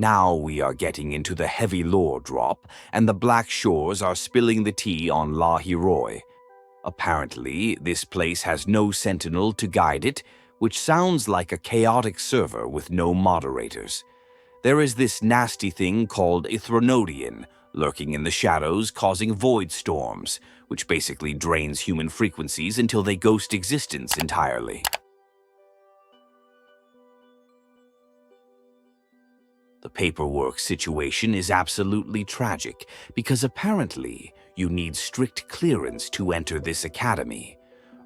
Now we are getting into the heavy lore drop, and the Black Shores are spilling the tea on Lahai-Roi. Apparently, this place has no sentinel to guide it, which sounds like a chaotic server with no moderators. There is this nasty thing called a Thronodian, lurking in the shadows, causing void storms, which basically drains human frequencies until they ghost existence entirely. The paperwork situation is absolutely tragic because apparently you need strict clearance to enter this academy.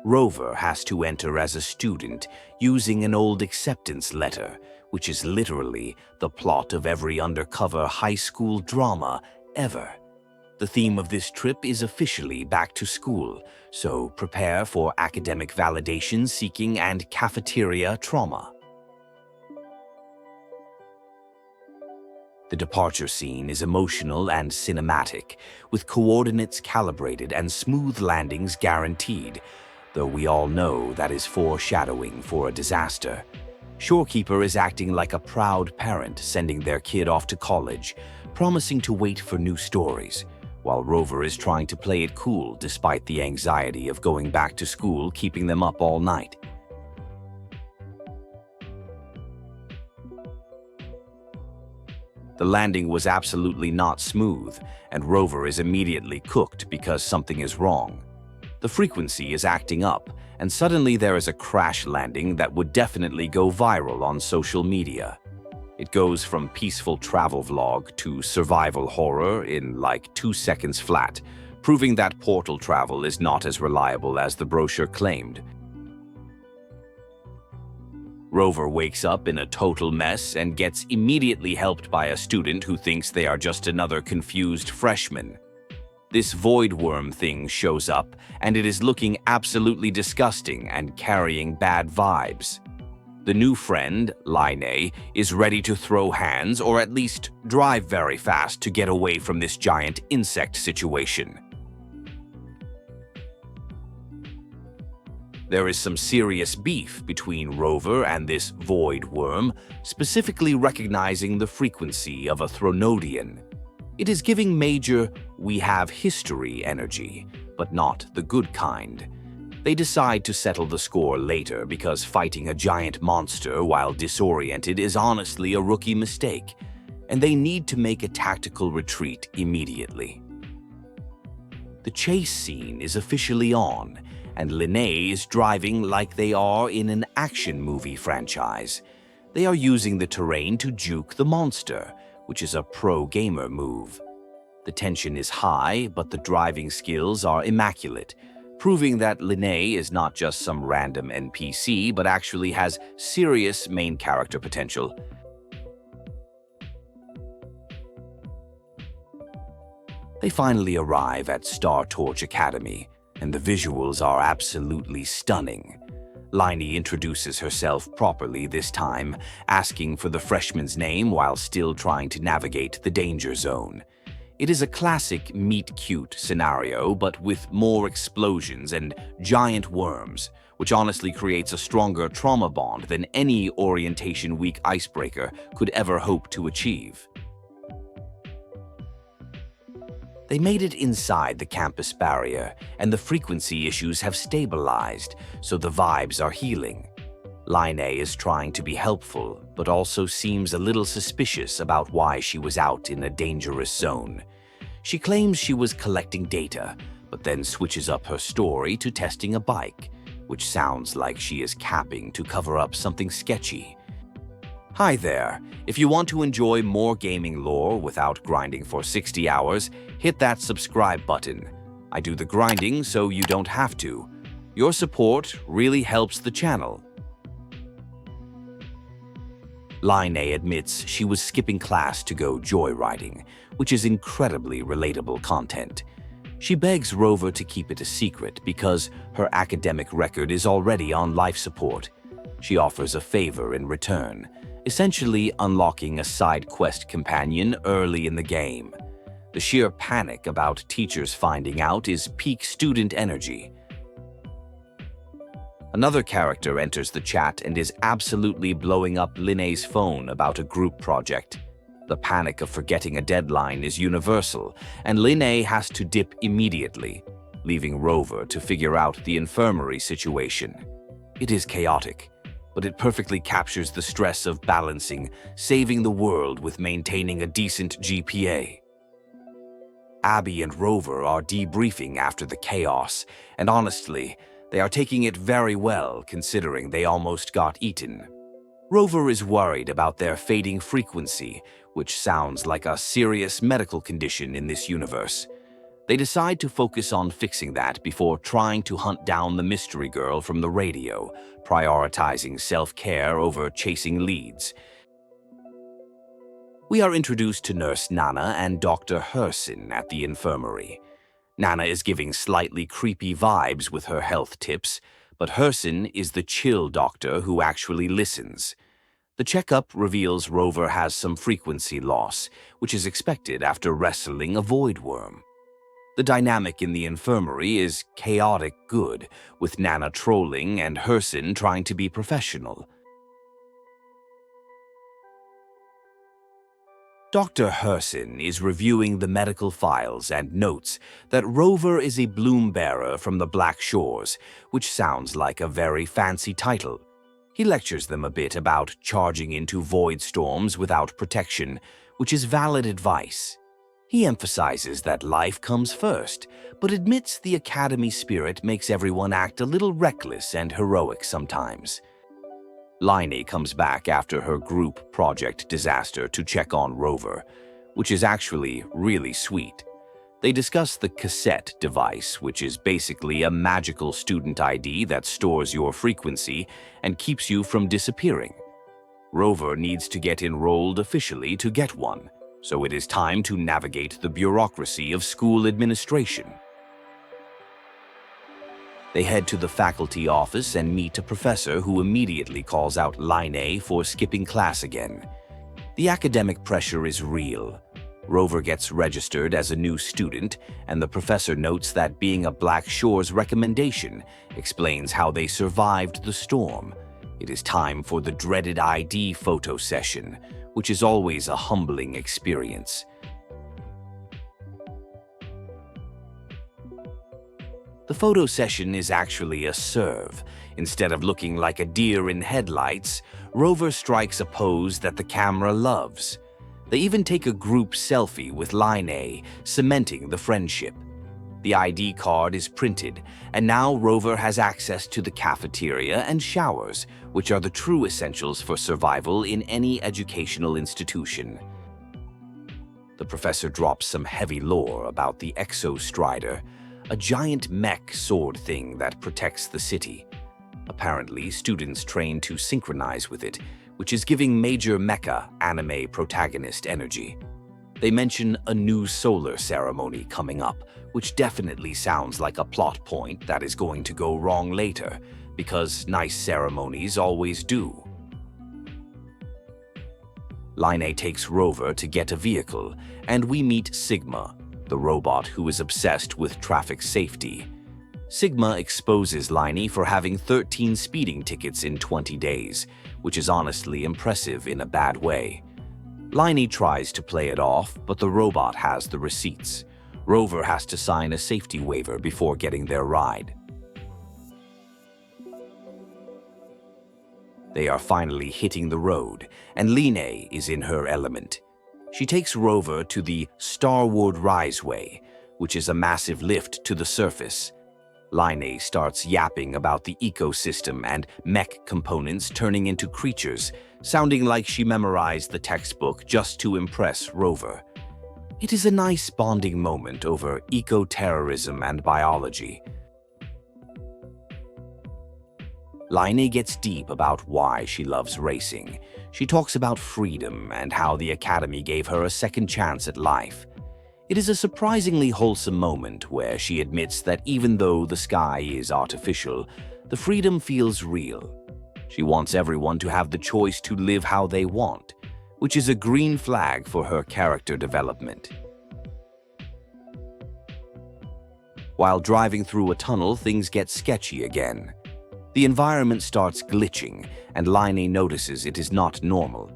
Rover has to enter as a student using an old acceptance letter, which is literally the plot of every undercover high school drama ever. The theme of this trip is officially back to school, so prepare for academic validation seeking and cafeteria trauma. The departure scene is emotional and cinematic, with coordinates calibrated and smooth landings guaranteed, though we all know that is foreshadowing for a disaster. Shorekeeper is acting like a proud parent sending their kid off to college, promising to wait for new stories, while Rover is trying to play it cool despite the anxiety of going back to school keeping them up all night. The landing was absolutely not smooth, and Rover is immediately cooked because something is wrong. The frequency is acting up, and suddenly there is a crash landing that would definitely go viral on social media. It goes from peaceful travel vlog to survival horror in like 2 seconds flat, proving that portal travel is not as reliable as the brochure claimed. Rover wakes up in a total mess and gets immediately helped by a student who thinks they are just another confused freshman. This void worm thing shows up, and it is looking absolutely disgusting and carrying bad vibes. The new friend, Lynae, is ready to throw hands or at least drive very fast to get away from this giant insect situation. There is some serious beef between Rover and this void worm, specifically recognizing the frequency of a Thronodian. It is giving major "we have history" energy, but not the good kind. They decide to settle the score later because fighting a giant monster while disoriented is honestly a rookie mistake, and they need to make a tactical retreat immediately. The chase scene is officially on, and Lynae is driving like they are in an action movie franchise. They are using the terrain to juke the monster, which is a pro-gamer move. The tension is high, but the driving skills are immaculate, proving that Lynae is not just some random NPC, but actually has serious main character potential. They finally arrive at Startorch Academy, and the visuals are absolutely stunning. Lynae introduces herself properly this time, asking for the freshman's name while still trying to navigate the danger zone. It is a classic meet-cute scenario, but with more explosions and giant worms, which honestly creates a stronger trauma bond than any orientation week icebreaker could ever hope to achieve. They made it inside the campus barrier, and the frequency issues have stabilized, so the vibes are healing. Lynae is trying to be helpful, but also seems a little suspicious about why she was out in a dangerous zone. She claims she was collecting data, but then switches up her story to testing a bike, which sounds like she is capping to cover up something sketchy. Hi there. If you want to enjoy more gaming lore without grinding for 60 hours, hit that subscribe button. I do the grinding so you don't have to. Your support really helps the channel. Lynae admits she was skipping class to go joyriding, which is incredibly relatable content. She begs Rover to keep it a secret because her academic record is already on life support. She offers a favor in return, essentially unlocking a side quest companion early in the game. The sheer panic about teachers finding out is peak student energy. Another character enters the chat and is absolutely blowing up Lynae's phone about a group project. The panic of forgetting a deadline is universal, and Lynae has to dip immediately, leaving Rover to figure out the infirmary situation. It is chaotic, but it perfectly captures the stress of balancing saving the world with maintaining a decent GPA. Abby and Rover are debriefing after the chaos, and honestly, they are taking it very well considering they almost got eaten. Rover is worried about their fading frequency, which sounds like a serious medical condition in this universe. They decide to focus on fixing that before trying to hunt down the mystery girl from the radio, prioritizing self-care over chasing leads. We are introduced to Nurse Nana and Dr. Herson at the infirmary. Nana is giving slightly creepy vibes with her health tips, but Herson is the chill doctor who actually listens. The checkup reveals Rover has some frequency loss, which is expected after wrestling a void worm. The dynamic in the infirmary is chaotic good, with Nana trolling and Herson trying to be professional. Dr. Herson is reviewing the medical files and notes that Rover is a bloom bearer from the Black Shores, which sounds like a very fancy title. He lectures them a bit about charging into void storms without protection, which is valid advice. He emphasizes that life comes first, but admits the Academy spirit makes everyone act a little reckless and heroic sometimes. Lynae comes back after her group project disaster to check on Rover, which is actually really sweet. They discuss the cassette device, which is basically a magical student ID that stores your frequency and keeps you from disappearing. Rover needs to get enrolled officially to get one, so it is time to navigate the bureaucracy of school administration. They head to the faculty office and meet a professor who immediately calls out Lynae for skipping class again. The academic pressure is real. Rover gets registered as a new student, and the professor notes that being a Black Shores recommendation explains how they survived the storm. It is time for the dreaded ID photo session, which is always a humbling experience. The photo session is actually a serve. Instead of looking like a deer in headlights, Rover strikes a pose that the camera loves. They even take a group selfie with Lynae, cementing the friendship. The ID card is printed, and now Rover has access to the cafeteria and showers, which are the true essentials for survival in any educational institution. The professor drops some heavy lore about the Exostrider, a giant mech sword thing that protects the city. Apparently, students train to synchronize with it, which is giving major mecha anime protagonist energy. They mention a new solar ceremony coming up, which definitely sounds like a plot point that is going to go wrong later, because nice ceremonies always do. Lynae takes Rover to get a vehicle, and we meet Sigma, the robot who is obsessed with traffic safety. Sigma exposes Lynae for having 13 speeding tickets in 20 days, which is honestly impressive in a bad way. Lynae tries to play it off, but the robot has the receipts. Rover has to sign a safety waiver before getting their ride. They are finally hitting the road, and Lynae is in her element. She takes Rover to the Starward Riseway, which is a massive lift to the surface. Lynae starts yapping about the ecosystem and mech components turning into creatures, sounding like she memorized the textbook just to impress Rover. It is a nice bonding moment over eco-terrorism and biology. Lynae gets deep about why she loves racing. She talks about freedom and how the Academy gave her a second chance at life. It is a surprisingly wholesome moment where she admits that even though the sky is artificial, the freedom feels real. She wants everyone to have the choice to live how they want, which is a green flag for her character development. While driving through a tunnel, things get sketchy again. The environment starts glitching, and Lynae notices it is not normal.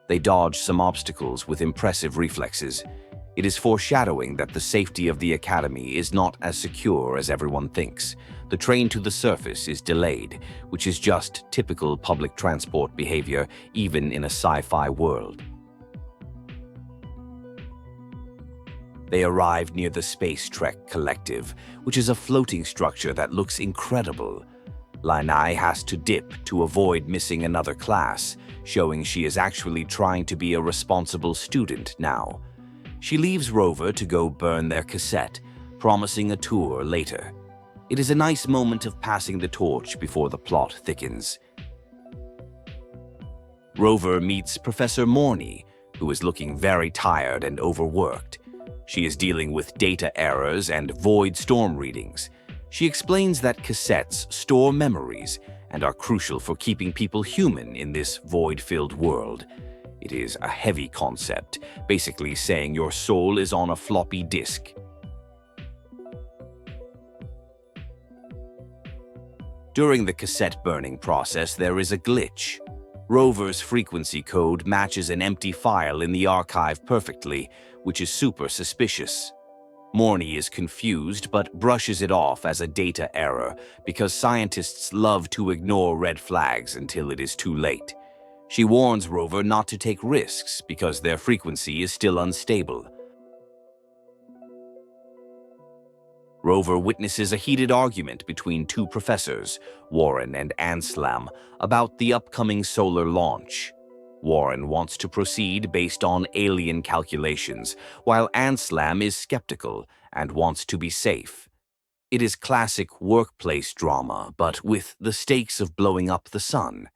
They dodge some obstacles with impressive reflexes. It is foreshadowing that the safety of the Academy is not as secure as everyone thinks. The train to the surface is delayed, which is just typical public transport behavior, even in a sci-fi world. They arrive near the Spacetrek Collective, which is a floating structure that looks incredible. Lynae has to dip to avoid missing another class, showing she is actually trying to be a responsible student now. She leaves Rover to go burn their cassette, promising a tour later. It is a nice moment of passing the torch before the plot thickens. Rover meets Professor Morney, who is looking very tired and overworked. She is dealing with data errors and void storm readings. She explains that cassettes store memories and are crucial for keeping people human in this void-filled world. It is a heavy concept, basically saying your soul is on a floppy disk. During the cassette burning process, there is a glitch. Rover's frequency code matches an empty file in the archive perfectly, which is super suspicious. Morney is confused but brushes it off as a data error because scientists love to ignore red flags until it is too late. She warns Rover not to take risks because their frequency is still unstable. Rover witnesses a heated argument between two professors, Warren and Asylum, about the upcoming solar launch. Warren wants to proceed based on alien calculations, while Asylum is skeptical and wants to be safe. It is classic workplace drama, but with the stakes of blowing up the sun.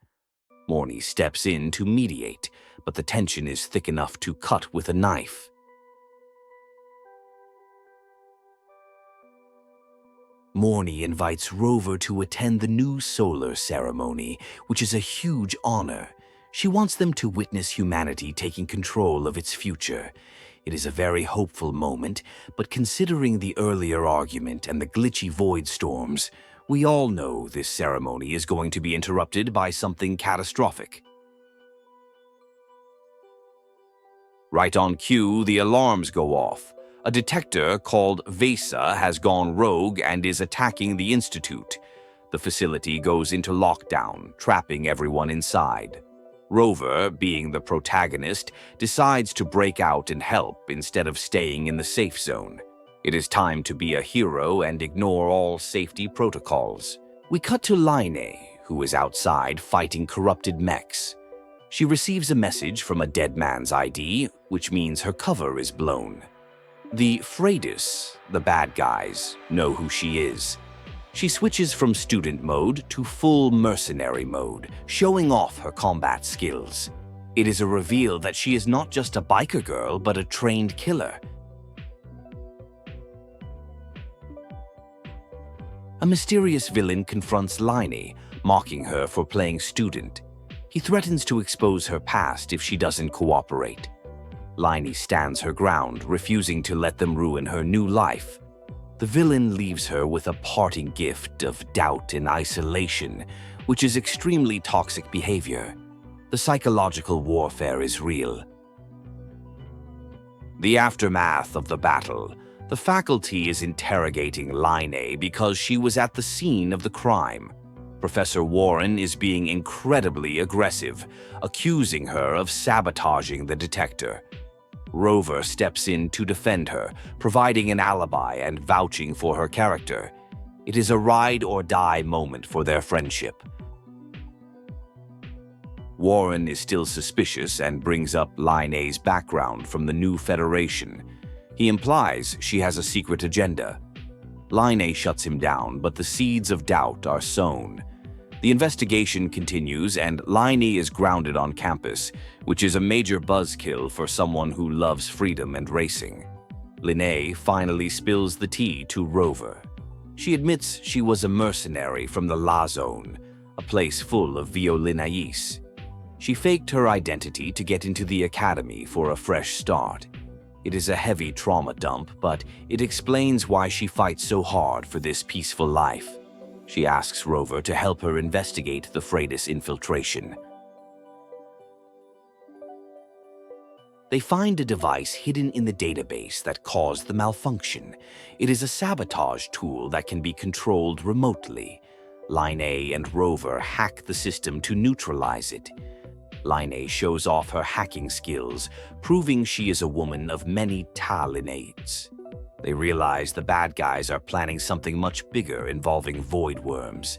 Morney steps in to mediate, but the tension is thick enough to cut with a knife. Morney invites Rover to attend the new solar ceremony, which is a huge honor. She wants them to witness humanity taking control of its future. It is a very hopeful moment, but considering the earlier argument and the glitchy void storms, we all know this ceremony is going to be interrupted by something catastrophic. Right on cue, the alarms go off. A detector called VESA has gone rogue and is attacking the Institute. The facility goes into lockdown, trapping everyone inside. Rover, being the protagonist, decides to break out and help instead of staying in the safe zone. It is time to be a hero and ignore all safety protocols. We cut to Lynae, who is outside fighting corrupted mechs. She receives a message from a dead man's ID, which means her cover is blown. The Fractsidus, the bad guys, know who she is. She switches from student mode to full mercenary mode, showing off her combat skills. It is a reveal that she is not just a biker girl, but a trained killer. A mysterious villain confronts Lynae, mocking her for playing student. He threatens to expose her past if she doesn't cooperate. Lynae stands her ground, refusing to let them ruin her new life. The villain leaves her with a parting gift of doubt and isolation, which is extremely toxic behavior. The psychological warfare is real. The aftermath of the battle. The faculty is interrogating Lynae because she was at the scene of the crime. Professor Warren is being incredibly aggressive, accusing her of sabotaging the detector. Rover steps in to defend her, providing an alibi and vouching for her character. It is a ride-or-die moment for their friendship. Warren is still suspicious and brings up Lynae's background from the new Federation. He implies she has a secret agenda. Lynae shuts him down, but the seeds of doubt are sown. The investigation continues and Lynae is grounded on campus, which is a major buzzkill for someone who loves freedom and racing. Lynae finally spills the tea to Rover. She admits she was a mercenary from the La Zone, a place full of violinaïs. She faked her identity to get into the academy for a fresh start. It is a heavy trauma dump, but it explains why she fights so hard for this peaceful life. She asks Rover to help her investigate the Fractsidus infiltration. They find a device hidden in the database that caused the malfunction. It is a sabotage tool that can be controlled remotely. Lynae and Rover hack the system to neutralize it. Lynae shows off her hacking skills, proving she is a woman of many talents. They realize the bad guys are planning something much bigger involving void worms.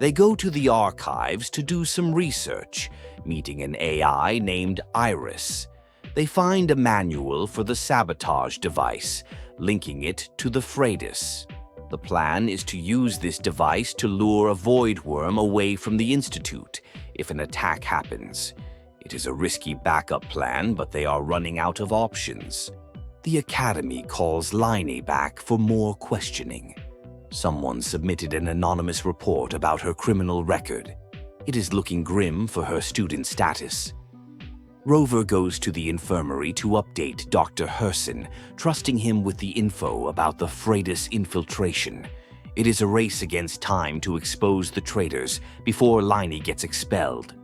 They go to the archives to do some research, meeting an AI named Iris. They find a manual for the sabotage device, linking it to the Fractsidus. The plan is to use this device to lure a void worm away from the Institute if an attack happens. It is a risky backup plan, but they are running out of options. The Academy calls Lynae back for more questioning. Someone submitted an anonymous report about her criminal record. It is looking grim for her student status. Rover goes to the infirmary to update Dr. Herson, trusting him with the info about the Fractsidus infiltration. It is a race against time to expose the traitors before Lynae gets expelled.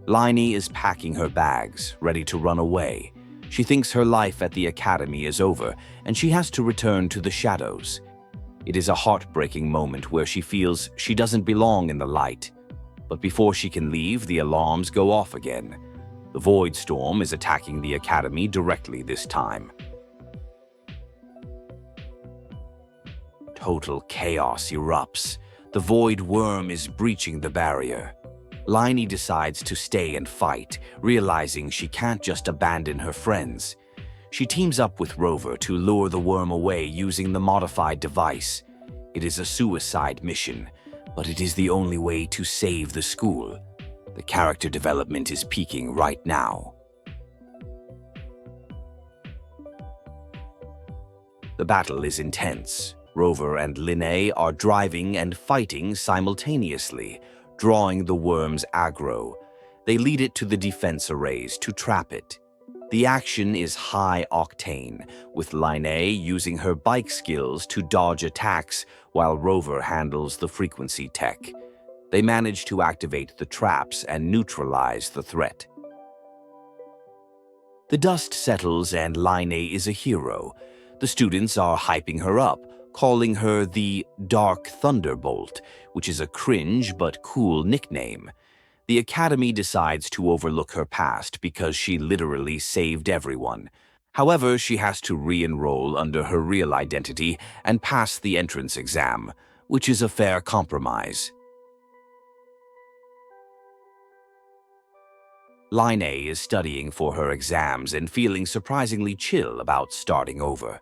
Lynae is packing her bags, ready to run away. She thinks her life at the Academy is over, and she has to return to the shadows. It is a heartbreaking moment where she feels she doesn't belong in the light. But before she can leave, the alarms go off again. The Void Storm is attacking the Academy directly this time. Total chaos erupts. The Void Worm is breaching the barrier. Lynae decides to stay and fight, realizing she can't just abandon her friends. She teams up with Rover to lure the worm away using the modified device. It is a suicide mission, but it is the only way to save the school. The character development is peaking right now. The battle is intense. Rover and Lynae are driving and fighting simultaneously, drawing the worm's aggro. They lead it to the defense arrays to trap it. The action is high octane, with Lynae using her bike skills to dodge attacks while Rover handles the frequency tech. They manage to activate the traps and neutralize the threat. The dust settles and Lynae is a hero. The students are hyping her up, calling her the Dark Thunderbolt, which is a cringe but cool nickname. The Academy decides to overlook her past because she literally saved everyone. However, she has to re-enroll under her real identity and pass the entrance exam, which is a fair compromise. Lynae is studying for her exams and feeling surprisingly chill about starting over.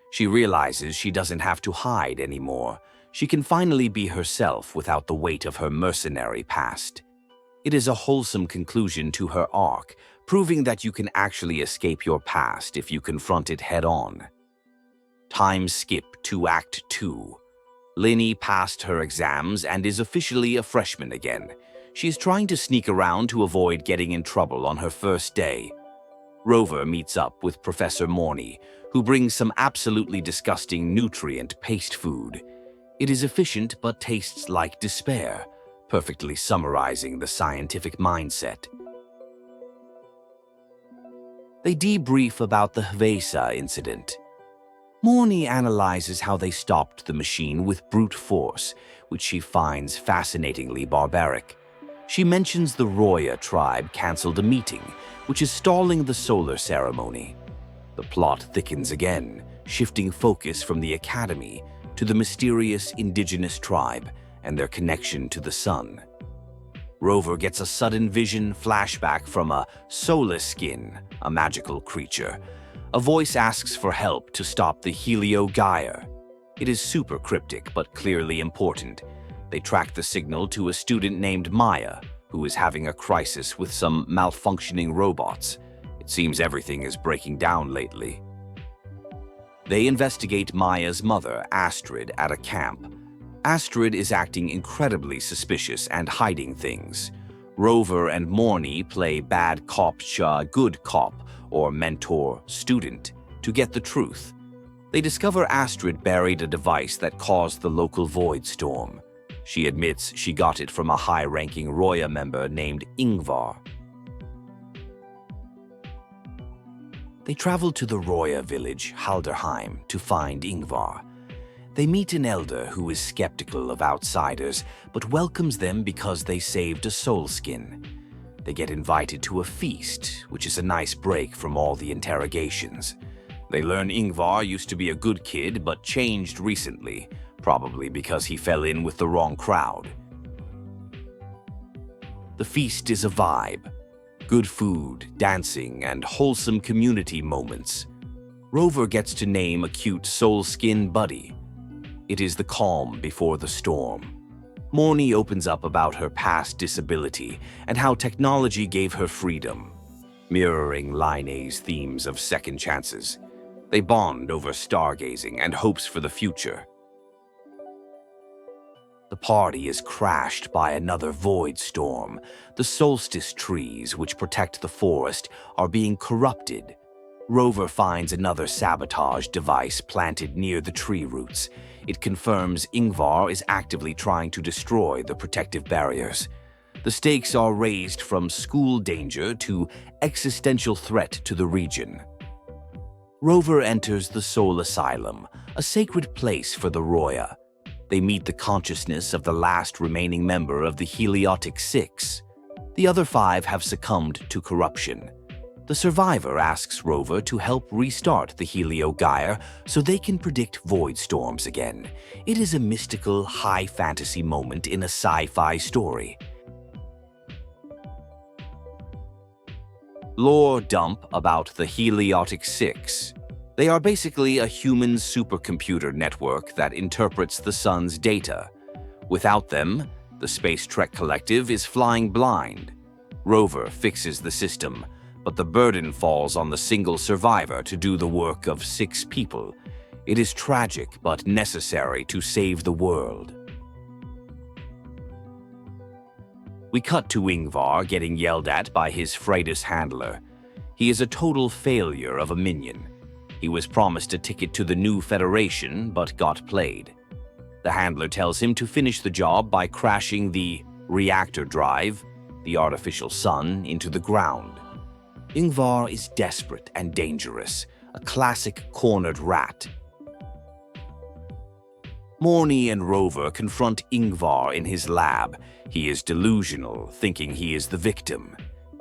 She realizes she doesn't have to hide anymore. She can finally be herself without the weight of her mercenary past. It is a wholesome conclusion to her arc, proving that you can actually escape your past if you confront it head-on. Time skip to Act 2. Lynae passed her exams and is officially a freshman again. She is trying to sneak around to avoid getting in trouble on her first day. Rover meets up with Professor Morney, who brings some absolutely disgusting nutrient paste food. It is efficient but tastes like despair, perfectly summarizing the scientific mindset. They debrief about the VESA incident. Morney analyzes how they stopped the machine with brute force, which she finds fascinatingly barbaric. She mentions the Roya tribe canceled a meeting, which is stalling the solar ceremony. The plot thickens again, shifting focus from the Academy to the mysterious indigenous tribe and their connection to the sun. Rover gets a sudden vision flashback from a soulless skin, a magical creature. A voice asks for help to stop the Helio-Gyre. It is super cryptic but clearly important. They track the signal to a student named Maya, who is having a crisis with some malfunctioning robots. It seems everything is breaking down lately. They investigate Maya's mother, Astrid, at a camp. Astrid is acting incredibly suspicious and hiding things. Rover and Morney play bad cop, good cop, or mentor, student, to get the truth. They discover Astrid buried a device that caused the local void storm. She admits she got it from a high-ranking Roya member named Ingvar. They travel to the Roya Village, Haldurheim, to find Ingvar. They meet an elder who is skeptical of outsiders, but welcomes them because they saved a soul skin. They get invited to a feast, which is a nice break from all the interrogations. They learn Ingvar used to be a good kid, but changed recently, probably because he fell in with the wrong crowd. The feast is a vibe. Good food, dancing, and wholesome community moments. Rover gets to name a cute soul skin buddy. It is the calm before the storm. Morney opens up about her past disability and how technology gave her freedom, mirroring Lynae's themes of second chances. They bond over stargazing and hopes for the future. The party is crashed by another void storm. The solstice trees, which protect the forest, are being corrupted. Rover finds another sabotage device planted near the tree roots. It confirms Ingvar is actively trying to destroy the protective barriers. The stakes are raised from school danger to existential threat to the region. Rover enters the Soul Asylum, a sacred place for the Roya. They meet the consciousness of the last remaining member of the Heliotic Six. The other 5 have succumbed to corruption. The survivor asks Rover to help restart the Helio-Gyre so they can predict void storms again. It is a mystical, high fantasy moment in a sci-fi story. Lore dump about the Heliotic Six. They are basically a human supercomputer network that interprets the sun's data. Without them, the Spacetrek Collective is flying blind. Rover fixes the system, but the burden falls on the single survivor to do the work of 6 people. It is tragic but necessary to save the world. We cut to Ingvar getting yelled at by his Fractsidus handler. He is a total failure of a minion. He was promised a ticket to the new Federation, but got played. The handler tells him to finish the job by crashing the reactor drive, the artificial sun, into the ground. Ingvar is desperate and dangerous, a classic cornered rat. Morney and Rover confront Ingvar in his lab. He is delusional, thinking he is the victim.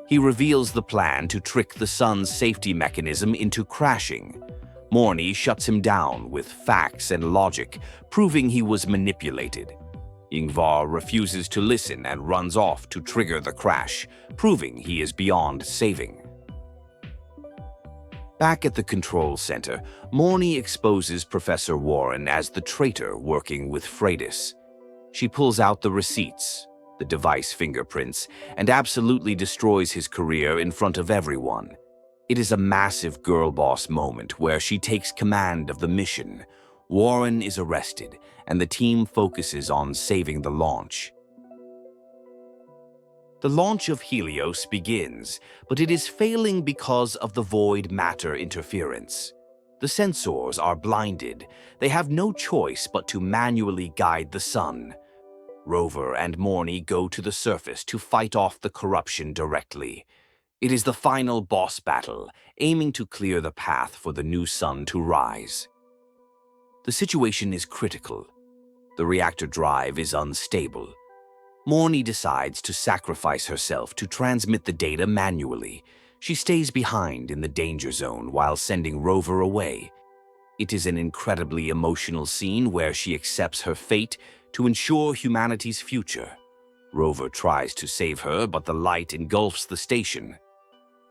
He reveals the plan to trick the sun's safety mechanism into crashing. Morney shuts him down with facts and logic, proving he was manipulated. Ingvar refuses to listen and runs off to trigger the crash, proving he is beyond saving. Back at the control center, Morney exposes Professor Warren as the traitor working with Fractsidus. She pulls out the receipts, the device fingerprints, and absolutely destroys his career in front of everyone. It is a massive girl boss moment where she takes command of the mission. Warren is arrested, and the team focuses on saving the launch. The launch of Helios begins, but it is failing because of the void matter interference. The sensors are blinded. They have no choice but to manually guide the sun. Rover and Morney go to the surface to fight off the corruption directly. It is the final boss battle, aiming to clear the path for the new sun to rise. The situation is critical. The reactor drive is unstable. Morney decides to sacrifice herself to transmit the data manually. She stays behind in the danger zone while sending Rover away. It is an incredibly emotional scene where she accepts her fate to ensure humanity's future. Rover tries to save her, but the light engulfs the station.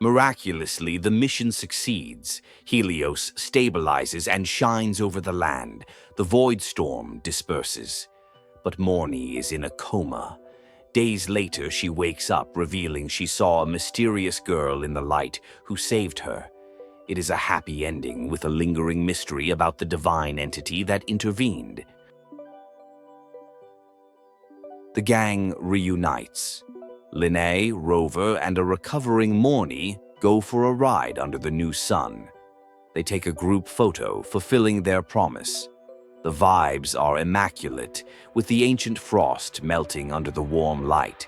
Miraculously, the mission succeeds. Helios stabilizes and shines over the land. The void storm disperses. But Morney is in a coma. Days later, she wakes up, revealing she saw a mysterious girl in the light who saved her. It is a happy ending with a lingering mystery about the divine entity that intervened. The gang reunites. Lynae, Rover, and a recovering Morney go for a ride under the new sun. They take a group photo, fulfilling their promise. The vibes are immaculate, with the ancient frost melting under the warm light.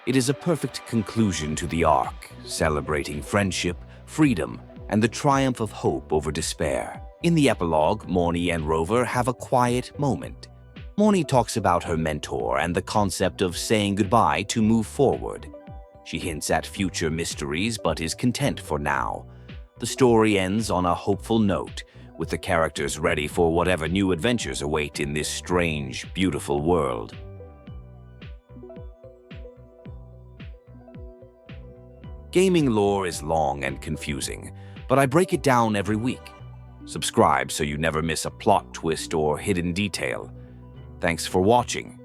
It is a perfect conclusion to the arc, celebrating friendship, freedom, and the triumph of hope over despair. In the epilogue, Morney and Rover have a quiet moment. Morney talks about her mentor and the concept of saying goodbye to move forward. She hints at future mysteries but is content for now. The story ends on a hopeful note, with the characters ready for whatever new adventures await in this strange, beautiful world. Gaming lore is long and confusing, but I break it down every week. Subscribe so you never miss a plot twist or hidden detail. Thanks for watching.